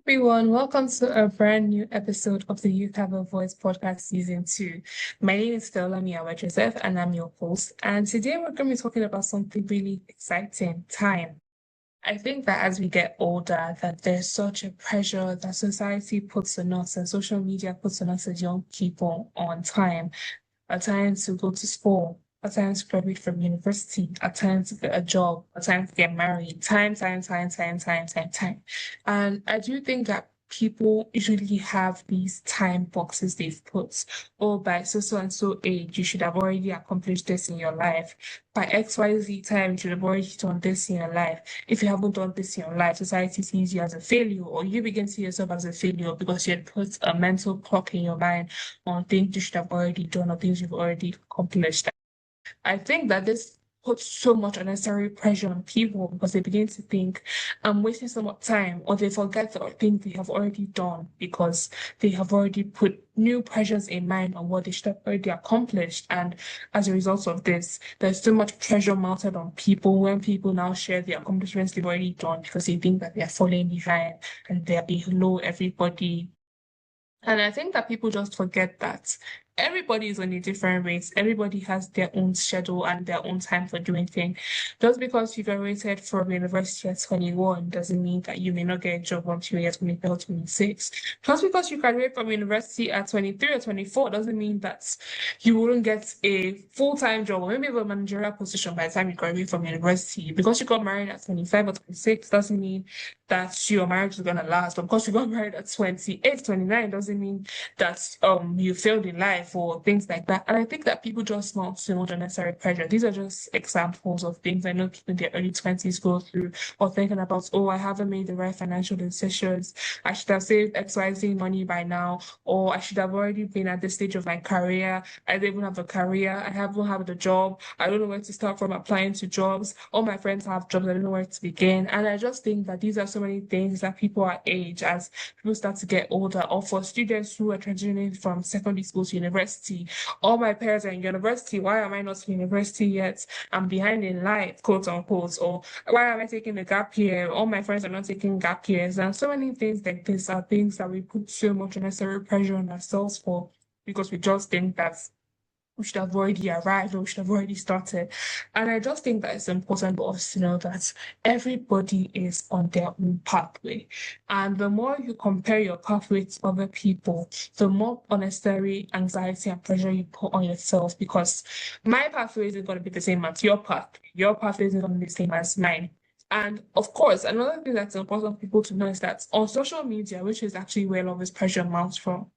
Everyone, welcome to a brand new episode of the Youth Have a Voice podcast season 2. My name is Feolami Awe-Joseph and I'm your host. And today we're going to be talking about something really exciting, time. I think that as we get older, that there's such a pressure that society puts on us and social media puts on us as young people on time. A time to go to school, a time to graduate from university, a time to get a job, a time to get married, time. And I do think that people usually have these time boxes they've put, oh, by so and so age, you should have already accomplished this in your life. By XYZ time, you should have already done this in your life. If you haven't done this in your life, society sees you as a failure, or you begin to see yourself as a failure because you had put a mental clock in your mind on things you should have already done or things you've already accomplished. I think that this puts so much unnecessary pressure on people because they begin to think, I'm wasting so much time, or they forget the things they have already done because they have already put new pressures in mind on what they should have already accomplished. And as a result of this, there's so much pressure mounted on people when people now share the accomplishments they've already done because they think that they're falling behind and they're below everybody. And I think that people just forget that everybody is on a different rate. Everybody has their own schedule and their own time for doing things. Just because you graduated from university at 21 doesn't mean that you may not get a job until you're 25 or 26. Just because you graduate from university at 23 or 24 doesn't mean that you wouldn't get a full-time job or maybe a managerial position by the time you graduate from university. Because you got married at 25 or 26 doesn't mean that your marriage is gonna last. Of course, you got married at 28, 29 doesn't mean that you failed in life or things like that. And I think that people just mount so much unnecessary pressure. These are just examples of things I know people in their early 20s go through or thinking about, oh, I haven't made the right financial decisions. I should have saved XYZ money by now, or I should have already been at this stage of my career. I don't even have a career. I haven't had a job. I don't know where to start from applying to jobs. All my friends have jobs. I don't know where to begin. And I just think that these are so many things that people our age, as people start to get older, or for students who are transitioning from secondary school to university. All my peers are in university. Why am I not in university yet? I'm behind in life, quote unquote. Or why am I taking a gap year? All my friends are not taking gap years. And so many things like this are things that we put so much unnecessary pressure on ourselves for because we just think that we should have already arrived or we should have already started. And I just think that it's important for us to know that everybody is on their own pathway. And the more you compare your pathway to other people, the more unnecessary anxiety and pressure you put on yourself because my pathway isn't going to be the same as your pathway. Your pathway isn't going to be the same as mine. And of course, another thing that's important for people to know is that on social media, which is actually where all this pressure mounts from,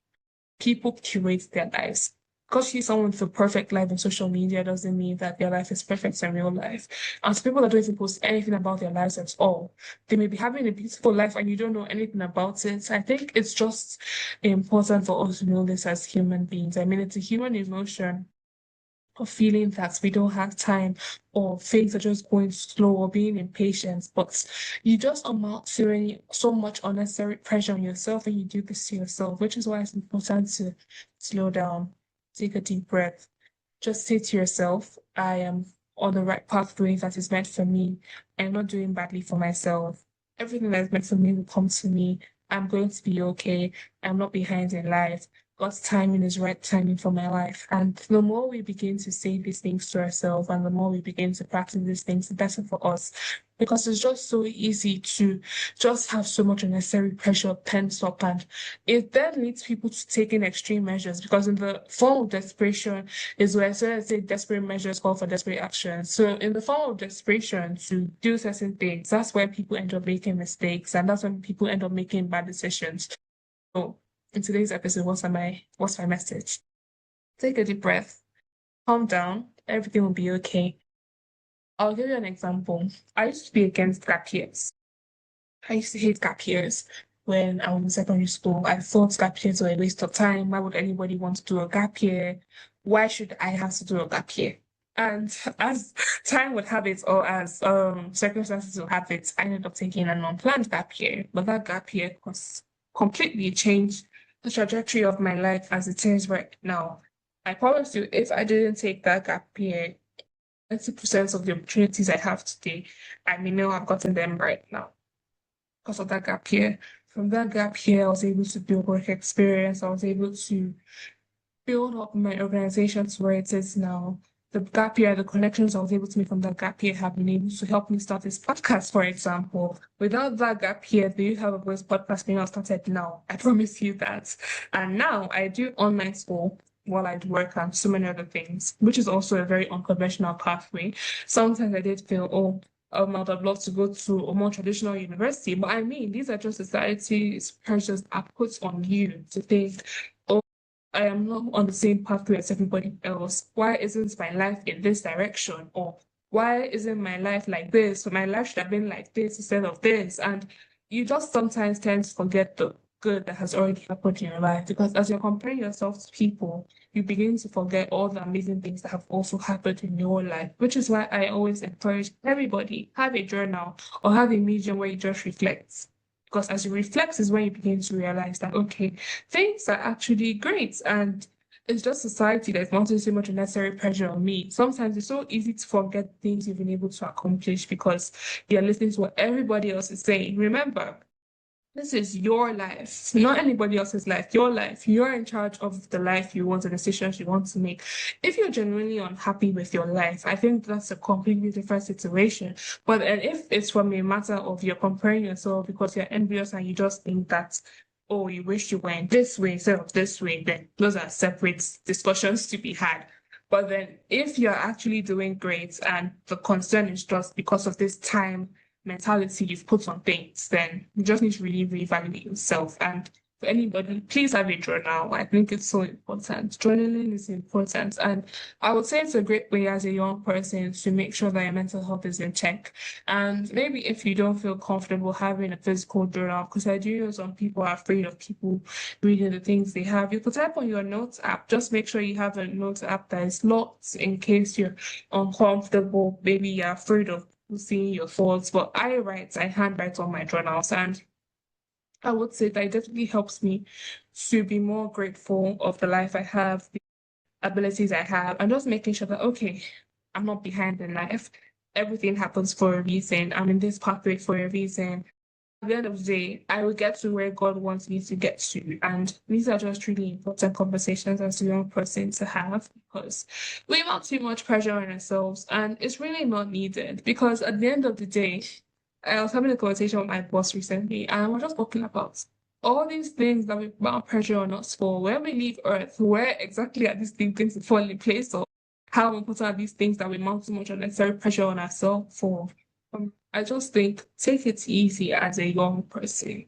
people curate their lives. Because you see someone with a perfect life on social media doesn't mean that their life is perfect in real life. And so people that don't even post anything about their lives at all, they may be having a beautiful life and you don't know anything about it. I think it's just important for us to know this as human beings. I mean, it's a human emotion of feeling that we don't have time or things are just going slow or being impatient, but you just amount to so much unnecessary pressure on yourself and you do this to yourself, which is why it's important to slow down, take a deep breath, just say to yourself, I am on the right pathway that is meant for me. I'm not doing badly for myself. Everything that is meant for me will come to me. I'm going to be okay. I'm not behind in life. God's timing is right timing for my life. And the more we begin to say these things to ourselves and the more we begin to practice these things, the better for us. Because it's just so easy to just have so much unnecessary pressure pent up. And it then leads people to taking extreme measures because in the form of desperation is where, so let's say desperate measures call for desperate action. So in the form of desperation to do certain things, that's where people end up making mistakes and that's when people end up making bad decisions. So in today's episode, what's my message? Take a deep breath, calm down, everything will be okay. I'll give you an example. I used to be against gap years. I used to hate gap years when I was in secondary school. I thought gap years were a waste of time. Why would anybody want to do a gap year? Why should I have to do a gap year? And as time would have it, or as circumstances would have it, I ended up taking an unplanned gap year. But that gap year was completely changed the trajectory of my life as it is right now. I promise you, if I didn't take that gap year, 90% of the opportunities I have today, I may not have gotten them right now because of that gap year. from that gap year, I was able to build work experience. I was able to build up my organization to where it is now. The gap year, the connections I was able to make from that gap year have been able to help me start this podcast, for example. Without that gap year, the You Have a Voice podcast may not started now. I promise you that. And now I do online school while I work and so many other things, which is also a very unconventional pathway. Sometimes I did feel, oh, I would have loved to go to a more traditional university, but I mean, these are just society's pressures are put on you to think, oh, I am not on the same pathway as everybody else. Why isn't my life in this direction? Or why isn't my life like this? So my life should have been like this instead of this. And you just sometimes tend to forget the good that has already happened in your life because as you're comparing yourself to people, you begin to forget all the amazing things that have also happened in your life, which is why I always encourage everybody have a journal or have a medium where you just reflect. Because as you reflect is when you begin to realize that, okay, things are actually great. And it's just society that's mounting so much unnecessary pressure on me. Sometimes it's so easy to forget things you've been able to accomplish because you're listening to what everybody else is saying. Remember, this is your life, not anybody else's life, your life. You're in charge of the life you want and the decisions you want to make. If you're genuinely unhappy with your life, I think that's a completely different situation. But and if it's from a matter of you're comparing yourself because you're envious and you just think that, oh, you wish you went this way instead of this way, then those are separate discussions to be had. But then if you're actually doing great and the concern is just because of this time mentality you've put on things, then you just need to really reevaluate yourself. And for anybody, please have a journal. I think it's so important. Journaling is important. And I would say it's a great way as a young person to make sure that your mental health is in check. And maybe if you don't feel comfortable having a physical journal, because I do know some people are afraid of people reading the things they have, you could type on your notes app. Just make sure you have a notes app that is locked in case you're uncomfortable. Maybe you're afraid of seeing your thoughts, but I handwrite on my journals, and I would say that it definitely helps me to be more grateful of the life I have, the abilities I have, and just making sure that, okay, I'm not behind in life. Everything happens for a reason. I'm in this pathway for a reason. At the end of the day, I will get to where God wants me to get to. And these are just really important conversations as a young person to have because we have too much pressure on ourselves and it's really not needed. Because at the end of the day, I was having a conversation with my boss recently and we're just talking about all these things that we put pressure on us for. When we leave Earth, where exactly are these things going to fall in place? Or how important are these things that we mount so much unnecessary pressure on ourselves for? I just think take it easy as a young person.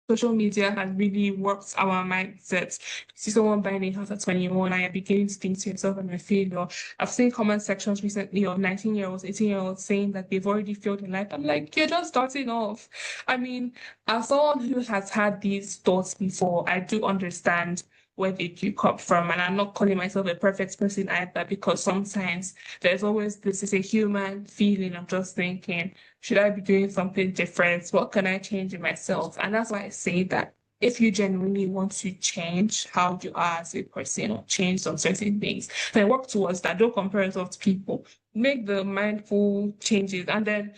Social media has really worked our mindsets. You see someone buying a house at 21 and you're beginning to think to yourself, I'm a failure. I've seen comment sections recently of 19-year-olds, 18-year-olds saying that they've already failed in life. I'm like, you're just starting off. I mean, as someone who has had these thoughts before, I do understand where they do come from. And I'm not calling myself a perfect person either because sometimes there's always this is a human feeling of just thinking, should I be doing something different? What can I change in myself? And that's why I say that if you genuinely want to change how you are as a person or change some certain things, then work towards that. Don't compare yourself to people. Make the mindful changes and then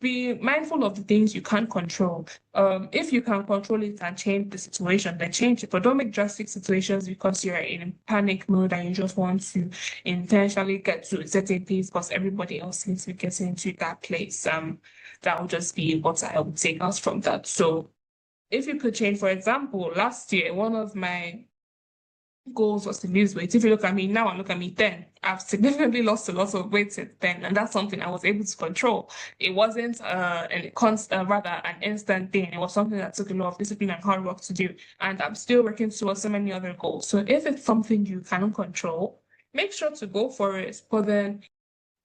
be mindful of the things you can't control. If you can control it and change the situation, then change it. But don't make drastic situations because you're in panic mode and you just want to intentionally get to a certain place because everybody else seems to be getting into that place. That would just be what I would take us from that. So if you could change, for example, last year, one of my goals was to lose weight. If you look at me now and look at me then, I've significantly lost a lot of weight since then, and that's something I was able to control. It wasn't rather an instant thing. It was something that took a lot of discipline and hard work to do, and I'm still working towards so many other goals. So if it's something you can control, make sure to go for it. But then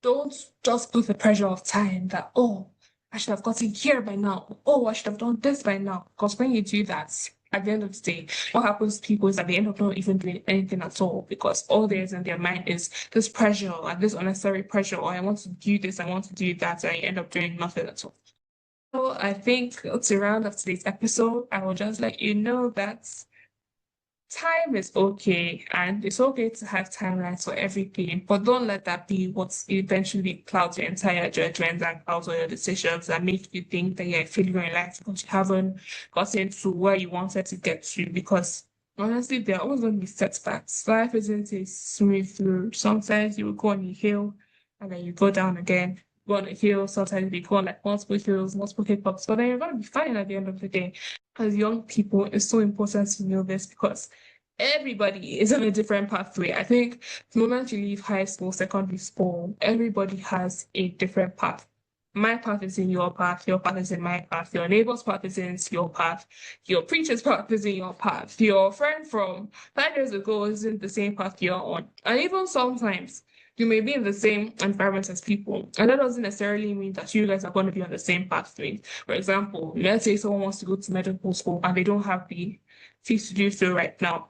don't just put the pressure of time that, oh, I should have gotten here by now. Oh, I should have done this by now. Because when you do that, at the end of the day, what happens to people is that they end up not even doing anything at all because all there is in their mind is this pressure and this unnecessary pressure, or I want to do this, I want to do that, and you end up doing nothing at all. So I think to round up today's episode, I will just let you know that time is okay, and it's okay to have timelines for everything, but don't let that be what eventually clouds your entire judgment and clouds all your decisions and make you think that you're failing in life because you haven't gotten to where you wanted to get to. Because honestly, there are always going to be setbacks. Life isn't a smooth road. Sometimes you will go on a hill and then you go down again. Go on a hill, sometimes you go on like multiple hills, multiple hiccups, but then you're going to be fine at the end of the day. As young people, it's so important to know this because everybody is on a different pathway. I think the moment you leave high school, secondary school, everybody has a different path. My path is in your path, your path is in my path, your neighbor's path is in your path, your preacher's path is in your path, your friend from 5 years ago isn't the same path you're on. And even sometimes you may be in the same environment as people, and that doesn't necessarily mean that you guys are going to be on the same pathway. For example, let's say someone wants to go to medical school and they don't have the fees to do so right now,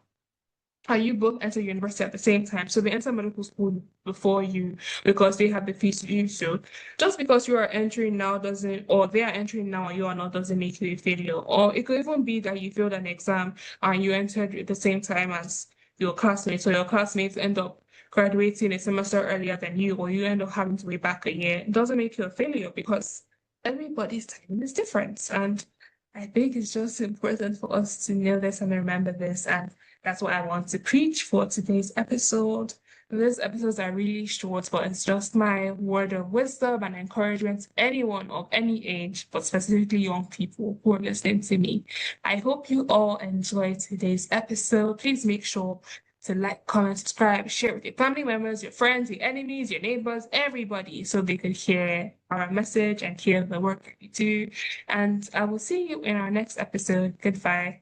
and you both enter university at the same time. So they enter medical school before you because they have the fees to do so. Just because you are entering now doesn't, or they are entering now and you are not, doesn't make you a failure. Or it could even be that you failed an exam and you entered at the same time as your classmates. So your classmates end up graduating a semester earlier than you, or you end up having to wait back a year. It doesn't make you a failure because everybody's time is different. And I think it's just important for us to know this and remember this. And that's what I want to preach for today's episode. These episodes are really short, but it's just my word of wisdom and encouragement to anyone of any age, but specifically young people who are listening to me. I hope you all enjoyed today's episode. Please make sure to like, comment, subscribe, share with your family members, your friends, your enemies, your neighbors, everybody, so they could hear our message and hear the work that we do. And I will see you in our next episode. Goodbye.